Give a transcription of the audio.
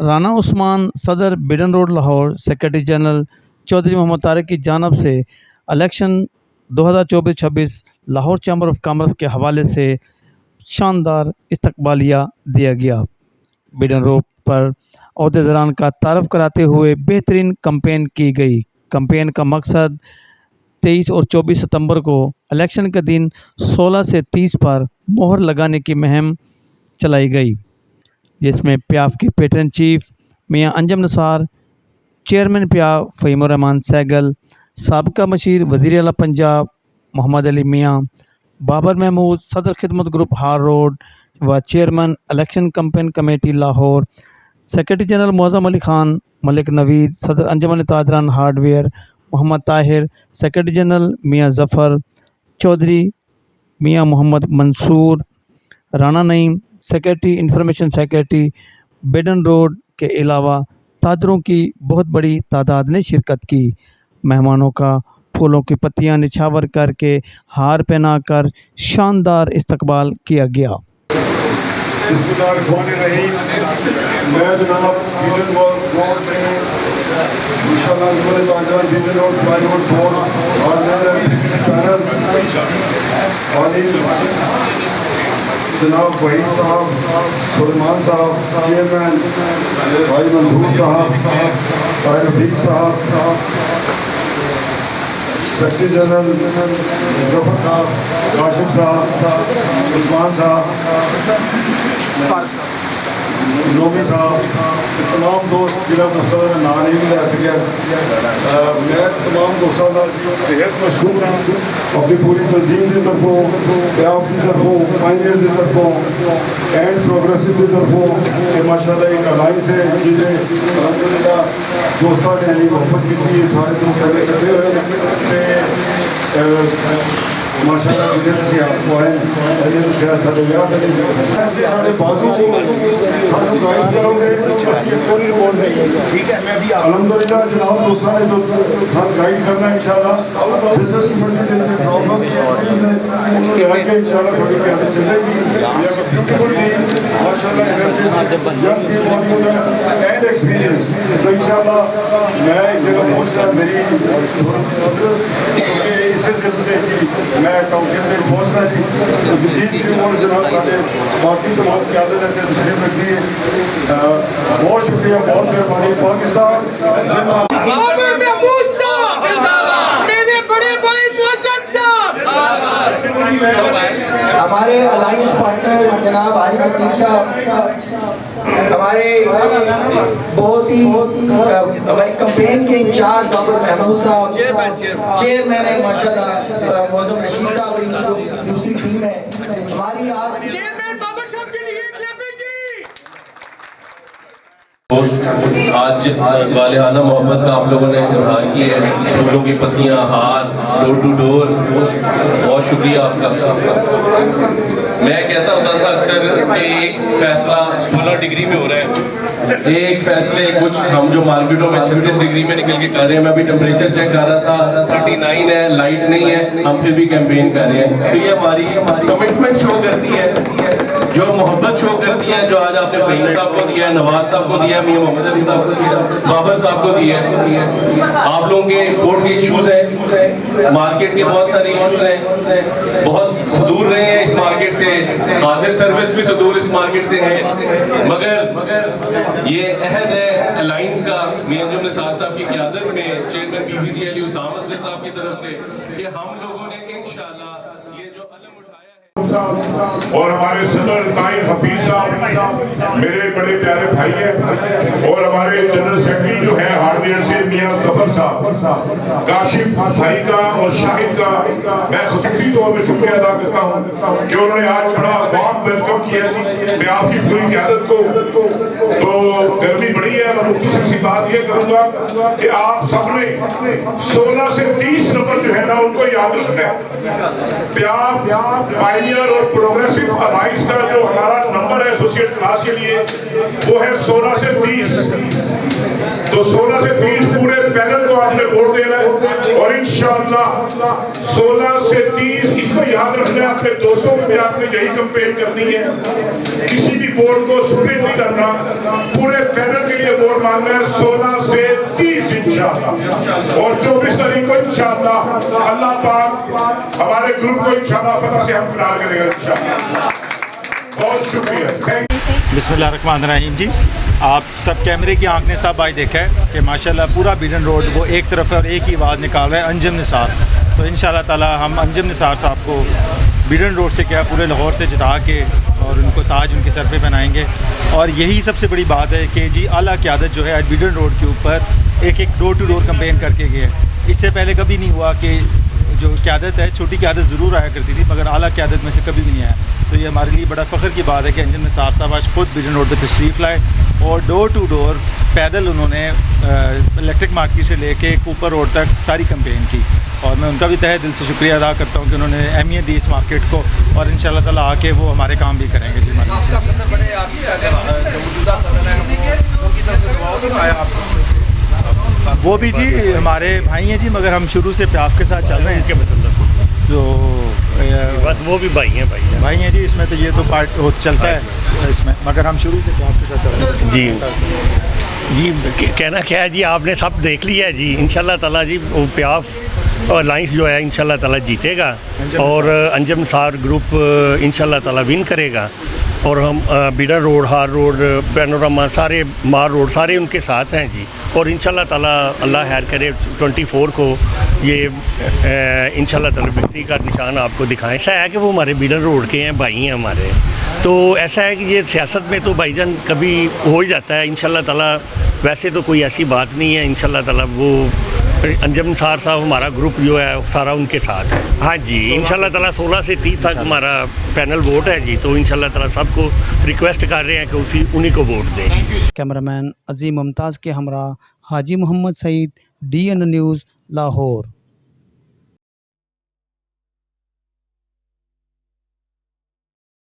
رانا عثمان صدر Beadon road Lahore secretary general Chaudhry Muhammad Tariq کی جانب سے election 2024-26 Lahore chamber of commerce کے حوالے سے شاندار استقبالیہ دیا گیا۔ بیڈن روڈ پر عہدیداران کا تعارف کراتے ہوئے بہترین کمپین کی گئی۔ کمپین کا مقصد 23 اور 24 ستمبر کو الیکشن کے دن 16 سے 30 پر مہر لگانے کی مہم چلائی گئی، جس میں پیاف کے پیٹرن چیف میاں انجم نثار، چیئرمین پیاف فہیم الرحمان سہگل، سابقہ مشیر وزیر اعلیٰ پنجاب محمد علی میاں، بابر محمود صدر خدمت گروپ ہار روڈ و chairman election campaign committee Lahore, secretary general Moazzam Ali Khan, Malik Naveed صدر انجمن تاجران hardware, Muhammad Tahir secretary general, Mian Zafar Chaudhry, Mian Muhammad Mansoor, Rana Naeem secretary information secretary Beadon road کے علاوہ تاجروں کی بہت بڑی تعداد نے شرکت کی۔ مہمانوں کا پھولوں کی پتیاں نچھاور کر کے ہار پہنا کر شاندار استقبال کیا گیا۔ بسم اللہ الرحمن الرحیم۔ میں جناب بیڈن روڈ میں انشاءاللہ انجمن تاجران بیڈن روڈ فلائی روڈ بورڈ اور پینل جناب وحید صاحب، سلیمان صاحب، چیئرمین بھائی منصور صاحب، طاہر رفیق صاحب، سیکرٹری جنرل ظفر صاحب، کاشف صاحب، عثمان صاحب، نومی صاحب، تمام دوست جنہوں نے نام نہیں لے سکے، میں تمام دوستوں کا بہت مشکور ہوں اپنی پوری تنظیم کی طرفوں، پیاف کی طرفوں، پائنیئر کی طرفوں، اینڈ پروگریسو کی طرفوں کہ ماشاءاللہ ایک الائنس ہے جنہیں الحمدللہ دوستوں نے یعنی محبت کی سارے دوست اکٹھے ہوئے ماشاءاللہ جنہیں کی آپ کو آئیں یہ سیاست تھا یاد ہے سارے بازو کو سارے گائیڈ کرو گے بس یہ پوری رپورٹ نہیں ہے۔ الحمدللہ جناب دوستوں نے جو ساتھ گائیڈ کرنا ہے انشاءاللہ بزنس کی بڑی دن میں پرابلم ہے کہ انشاءاللہ تھوڑی قیادت چلے گی بیوٹیفل بھی ماشاءاللہ انرجی جب بھی موجود ہے اینڈ ایکسپیرینس تو انشاءاللہ میں ایک جگہ پہنچتا میری کیونکہ اسے سلسلے جی میں ٹاؤنشپ میں پہنچ رہا جی تو جدید شریف اور جناب سارے باقی تمام قیادت رہتے ہیں تشریف رکھیے۔ بہت شکریہ، بہت مہربانی۔ پاکستان بابر محمود صاحب، میرے بڑے بھائی معظم صاحب، ہمارے الائنس پارٹنر جناب حاجی صدیق صاحب، ہمارے بہت ہی ہماری کمپین کے انچارج بابر محمود صاحب، چیئرمین ہے ماشاءاللہ معظم رشید صاحب، ان کی جو دوسری ٹیم ہے ہماری آج چیئرمین بابر صاحب کے لیے کلیپنگ جی۔ آج جس والہانہ محبت کا آپ لوگوں نے اظہار کی ہے، پھولوں کی پتیاں، ہار، ڈور ٹو ڈور، بہت شکریہ آپ کا۔ میں کہتا ہوتا تھا اکثر کہ ایک فیصلہ 16 ڈگری میں ہو رہا ہے، ایک فیصلے کچھ ہم جو مارکیٹوں میں 36 ڈگری میں نکل کے کر رہے ہیں، میں ابھی ٹمپریچر چیک کر رہا تھا 39 ہے، لائٹ نہیں ہے، ہم پھر بھی کیمپین کر رہے ہیں۔ تو یہ ہماری کمٹمنٹ شو کرتی ہے، جو محبت شو کرتی ہے، جو آج آپ نے فہیم صاحب کو دیا ہے، نواز صاحب کو دیا ہے، میاں محمد علی صاحب کو دیا ہے، بابر صاحب کو دیا ہے۔ آپ لوگوں کے امپورٹ کے ایشوز ہیں، مارکیٹ کے بہت سارے ایشوز ہیں، بہت صدور رہے ہیں اس مارکیٹ سے، حاضر سروس بھی صدور اس مارکیٹ سے ہے، مگر یہ عہد ہے الائنس کا میاں انجم نثار صاحب کی قیادت میں چیئرمین پی پی جی علی اسام اسلم صاحب کی طرف سے کہ ہم لوگوں نے انشاءاللہ یہ جو علم اٹھایا ہے اور ہمارے صدر طاہر حفیظ صاحب میرے بڑے پیارے بھائی ہیں، اور ہمارے جنرل سیکرٹری جو ہے ہارڈویئر سے میاں ظفر صاحب، کاشف بھائی کا اور شاہد کا میں خصوصی طور پہ شکریہ ادا کرتا ہوں کہ انہوں نے آج بڑا وارم ویلکم کیا میں آپ کی پوری قیادت کو۔ تو گرمی بڑی ہے، میں مختصر سی بات یہ کروں گا کہ آپ سب نے 16 سے 30 نمبر جو ہے نا ان کو یاد رکھنا ہے۔ پیاف پائنیئر اور پروگریسو الائنس کا جو ہمارا نمبر ہے ایسوسیٹ کلاس کے لیے وہ ہے 16 سے 30، تو 16 سے 30 پورے پینل کو آپ نے ووٹ دینا اور انشاءاللہ 16 سے 30 اس کو یاد رکھنا ہے, اپنے دوستوں میں بھی آپ نے یہی کمپین کرنی ہے, کسی بھی بورڈ کو سپرنٹ نہیں کرنا, پورے پینل کے لیے ووٹ مانگنا ہے 16 سے 30 انشاءاللہ, اور 24 تاریخ کو انشاءاللہ اللہ پاک ہمارے گروپ کو انشاءاللہ فتح سے ہم کنار کرے گا انشاءاللہ. بہت شکریہ. بسم اللہ الرحمن الرحیم. جی آپ سب کیمرے کی آنکھ نے سب آج دیکھا ہے کہ ماشاءاللہ پورا بیڈن روڈ وہ ایک طرف ہے اور ایک ہی آواز نکال رہا ہے, انجم نثار. تو انشاءاللہ تعالی ہم انجم نثار صاحب کو بیڈن روڈ سے کیا پورے لاہور سے جتا کے اور ان کو تاج ان کے سر پہ پہنائیں گے. اور یہی سب سے بڑی بات ہے کہ جی اعلیٰ قیادت جو ہے آج بیڈن روڈ کے اوپر ایک ڈور ٹو ڈور کمپین کر کے گئے. اس سے پہلے کبھی نہیں ہوا کہ جو قیادت ہے, چھوٹی قیادت ضرور آیا کرتی تھی مگر اعلیٰ قیادت میں سے کبھی بھی نہیں آیا. تو یہ ہمارے لیے بڑا فخر کی بات ہے کہ انجم نثار صاحب آج خود بیڈن روڈ پہ تشریف لائے اور ڈور ٹو ڈور پیدل انہوں نے الیکٹرک مارکیٹ سے لے کے کوپر روڈ تک ساری کمپین کی. اور میں ان کا بھی تہہ دل سے شکریہ ادا کرتا ہوں کہ انہوں نے اہمیت دی اس مارکیٹ کو, اور انشاءاللہ تعالیٰ آ کے وہ ہمارے کام بھی کریں گے. جی وہ بھی جی ہمارے بھائی ہیں جی, مگر ہم شروع سے پیاف کے ساتھ چل رہے ہیں. تو بس وہ بھی بھائی ہیں جی, اس میں تو یہ تو پارٹ چلتا ہے اس میں, مگر ہم شروع سے پیاف کے ساتھ چل رہے ہیں. جی کہنا کیا ہے جی, آپ نے سب دیکھ لیا ہے جی. انشاءاللہ تعالیٰ جی وہ پیاف الائنس جو ہے انشاءاللہ تعالیٰ جیتے گا اور انجم نثار گروپ انشاءاللہ تعالیٰ ون کرے گا. اور ہم بیڈن روڈ, ہار روڈ, پینوراما, سارے مار روڈ سارے ان کے ساتھ ہیں جی. اور انشاءاللہ تعالیٰ اللہ خیر کرے 24 کو یہ انشاءاللہ تعالیٰ وکٹری کا نشان آپ کو دکھائیں. ایسا ہے کہ وہ ہمارے بیڈن روڈ کے ہیں, بھائی ہیں ہمارے. تو ایسا ہے کہ یہ سیاست میں تو بھائی جان کبھی ہو ہی جاتا ہے انشاءاللہ تعالیٰ. ویسے تو کوئی ایسی بات نہیں ہے انشاءاللہ تعالیٰ. وہ انجم نثار صاحب ہمارا گروپ جو ہے سارا ان کے ساتھ ہے. ہاں جی انشاءاللہ تعالیٰ 16 سے 30 تک ہمارا پینل ووٹ ہے جی. تو انشاءاللہ تعالیٰ سب کو ریکویسٹ کر رہے ہیں کہ انہی کو ووٹ دیں. کیمرہ مین عظیم ممتاز کے ہمراہ حاجی محمد سعید, DN نیوز, لاہور.